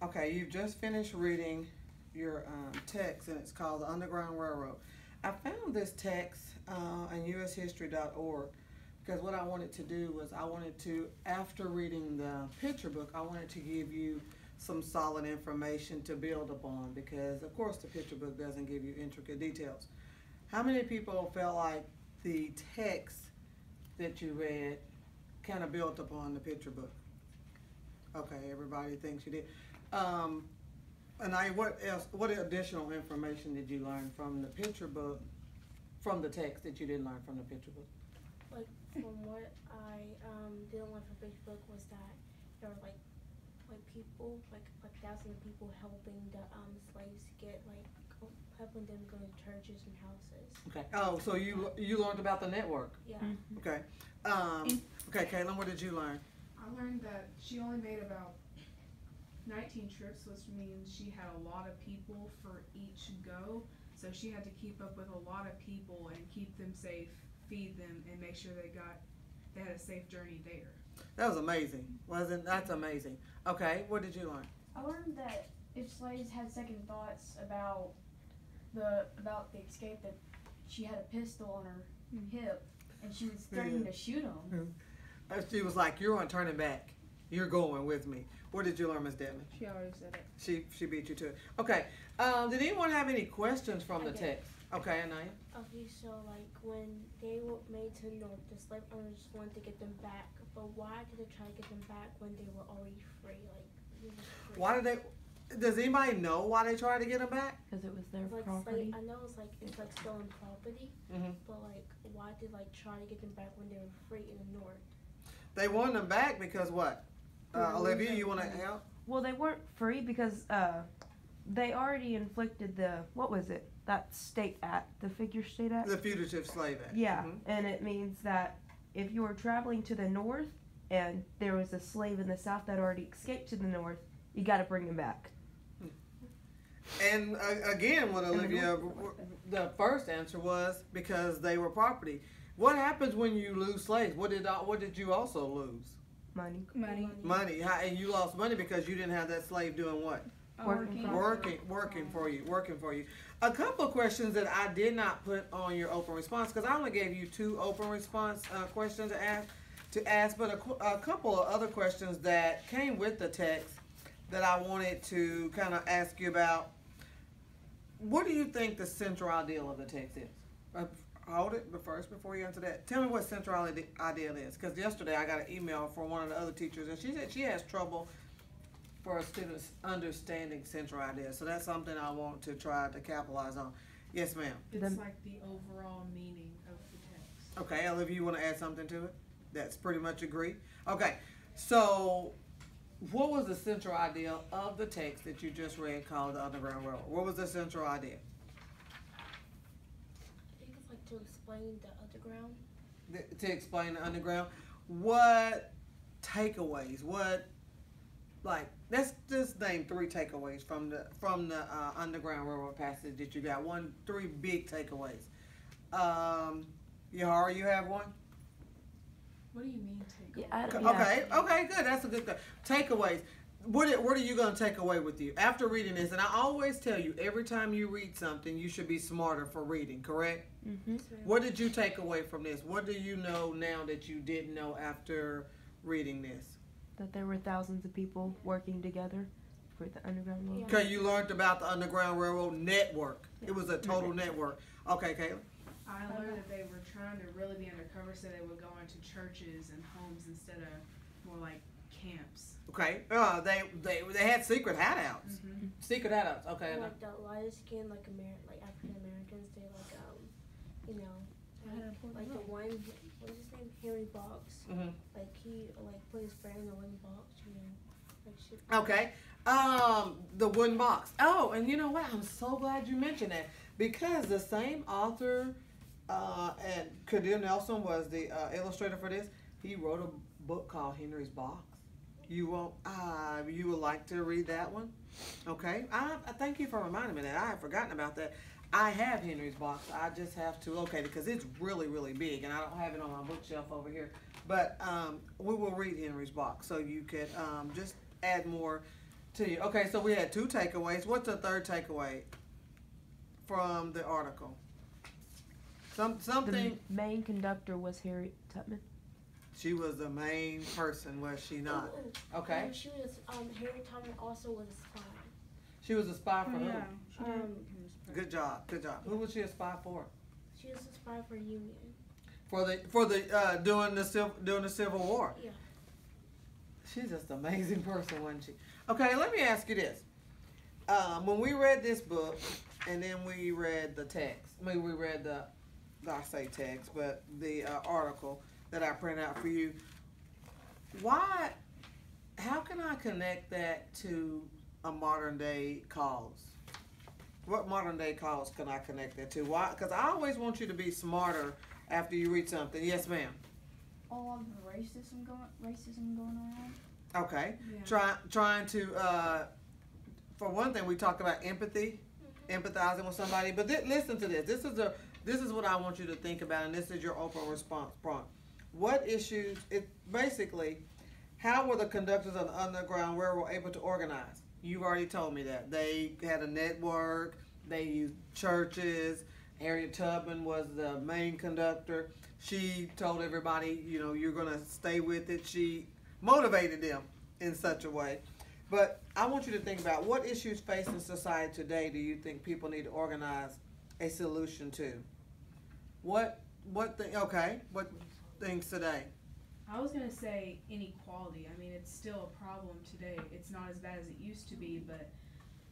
Okay, you've just finished reading your text, and it's called The Underground Railroad. I found this text on ushistory.org because what I wanted to do was after reading the picture book, I wanted to give you some solid information to build upon because, of course, the picture book doesn't give you intricate details. How many people felt like the text that you read kind of built upon the picture book? Okay, everybody thinks you did. And what else? What additional information did you learn from the picture book, from the text that you didn't learn from the picture book? Like from what I didn't learn from Facebook was that there were like people like thousands of people helping the slaves get helping them go to churches and houses. Okay. Oh, so you learned about the network. Yeah. Mm-hmm. Okay. Okay, Caitlin, what did you learn? I learned that she only made about 19 trips, which means she had a lot of people for each go. So she had to keep up with a lot of people and keep them safe, feed them, and make sure they had a safe journey there. That was amazing, wasn't? That's amazing. Okay, what did you learn? I learned that if slaves had second thoughts about the escape, that she had a pistol on her hip and she was threatening to shoot him. She was like, "You're on turning back. You're going with me." What did you learn, Miss Devin? She already said it. She beat you to it. Okay. Did anyone have any questions from the text? Okay, Anaya. Okay, so like when they were made to the north, the slave owners wanted to get them back, but why did they try to get them back when they were already free? Free. Why did they? Does anybody know why they tried to get them back? Because it was their like, property. I know it's like stolen property, but like why did try to get them back when they were free in the north? They wanted them back because what? Olivia, you want to help? Well, they weren't free because they already inflicted that state act, the Figure State Act? The Fugitive Slave Act. Yeah, and it means that if you were traveling to the north and there was a slave in the south that already escaped to the north, you got to bring him back. And again, what Olivia, the first answer was because they were property. What happens when you lose slaves? What did you also lose? Money. Money. And you lost money because you didn't have that slave doing what? Working for you. A couple of questions that I did not put on your open response because I only gave you 2 open response questions to ask, but a couple of other questions that came with the text that I wanted to kind of ask you about. What do you think the central ideal of the text is? Hold it first before you answer that. Tell me what central ideal is, because yesterday I got an email from one of the other teachers and she said she has trouble for students understanding central ideas. So that's something I want to try to capitalize on. Yes, ma'am. It's like the overall meaning of the text. Okay, Olivia, you want to add something to it? That's pretty much agree. Okay, so what was the central idea of the text that you just read called The Underground Railroad? What was the central idea? I think it's to explain the underground. To explain the underground. What takeaways? Let's just name 3 takeaways from the Underground Railroad passage that you got. 3 big takeaways. Yahara, you have one? What do you mean takeaway? Yeah, Okay, good. That's a good thing. Takeaways. What are you going to take away with you after reading this? And I always tell you, every time you read something, you should be smarter for reading, correct? Mm-hmm. What did you take away from this? What do you know now that you didn't know after reading this? That there were thousands of people working together for the Underground Railroad. Okay, you learned about the Underground Railroad network. It was a total network. Okay, Kayla? I learned that they were trying to really be undercover, so they would go into churches and homes instead of more like camps. Okay. They had secret hideouts. Mm-hmm. Secret hideouts. Okay. Like the lighter skin, like African Americans, they like the one, what's his name, Henry Box. Mm-hmm. Like he put his friend in the wooden box, shit. Okay. The wooden box. Oh, and you know what? I'm so glad you mentioned that because the same author and Kadir Nelson was the illustrator for this. He wrote a book called Henry's Box. You would like to read that one? Okay. I thank you for reminding me that. I had forgotten about that. I have Henry's Box. I just have to locate it because it's really, really big, and I don't have it on my bookshelf over here. But we will read Henry's Box, so you could just add more to you. Okay, so we had 2 takeaways. What's the third takeaway from the article? Something. The main conductor was Harriet Tubman. She was the main person, was she not? Okay. She was, Harriet Tubman also was a spy. She was a spy for who? Yeah. Good job, good job. Who was she a spy for? She was a spy for Union. During the Civil War. Yeah. She's just an amazing person, wasn't she? Okay, let me ask you this. When we read this book, and then we read the text, maybe we read I say text, but the article that I printed out for you, how can I connect that to a modern day cause? What modern day cause can I connect that to? Why? Because I always want you to be smarter after you read something. Yes, ma'am. All of the racism going around. Okay. Yeah. Trying to, for one thing, we talk about empathy, empathizing with somebody. But listen to this. This is what I want you to think about, and this is your open response prompt. What issues? Basically, how were the conductors of the Underground Railroad able to organize? You've already told me that they had a network. They used churches. Harriet Tubman was the main conductor. She told everybody, you're going to stay with it. She motivated them in such a way. But I want you to think about what issues facing society today do you think people need to organize a solution to? What things today? I was gonna say inequality. I mean, it's still a problem today. It's not as bad as it used to be, but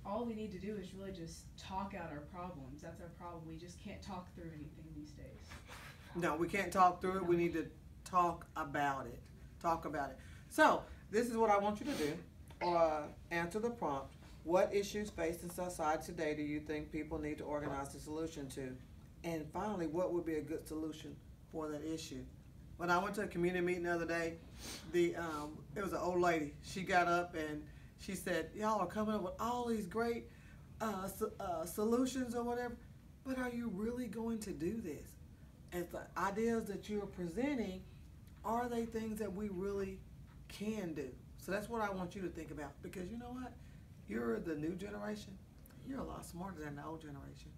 all we need to do is really just talk out our problems. That's our problem. We just can't talk through anything these days. No, we can't talk through it. We need to talk about it. Talk about it. So, this is what I want you to do. Answer the prompt. What issues facing society today do you think people need to organize a solution to? And finally, what would be a good solution for that issue? When I went to a community meeting the other day, it was an old lady. She got up and she said, y'all are coming up with all these great solutions or whatever, but are you really going to do this? And the ideas that you're presenting, are they things that we really can do? So that's what I want you to think about, because you know what? You're the new generation. You're a lot smarter than the old generation.